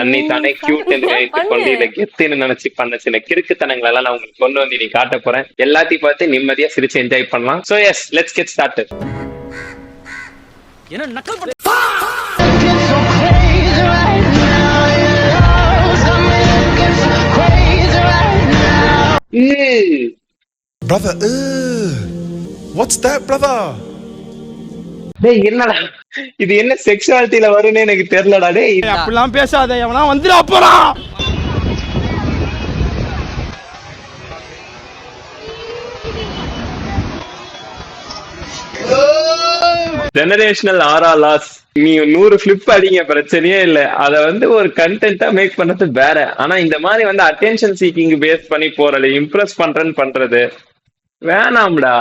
தன்னை தானே கியூட் என்று நினைத்துக் கொண்டு இதை கெத்துன்னு நினைச்சு பண்ண சில கிறுக்குத்தனங்கள் எல்லாம் நான் உங்களுக்கு கொண்டு வந்து நீ காட்ட போறேன். எல்லாத்தையும் பார்த்து நிம்மதியா சிரிச்சு என்ஜாய் பண்ணலாம். So yes, let's get started. என்ன நக்கல் பண்ண brother, what's that, brother? டேய் என்னடா இது, என்ன செக்சுவாலிட்டில வரும்னு எனக்கு தெரியலடா. டேய் அப்படிலாம் பேசாத, எவனா வந்துடா போறான். ஜெனரேஷனல் ஆரா லாஸ். நீ 100 ஃபிளிப் அடிங்க, பிரச்சனையே இல்ல. அத வந்து ஒரு கண்டென்ட்டா மேக் பண்ணது வேற. ஆனா இந்த மாதிரி வந்து அட்டென்ஷன் சீக்கிங் பேஸ் பண்ணி போறது, இம்ப்ரெஸ் பண்றேன்னு பண்றது வேணாம்டா.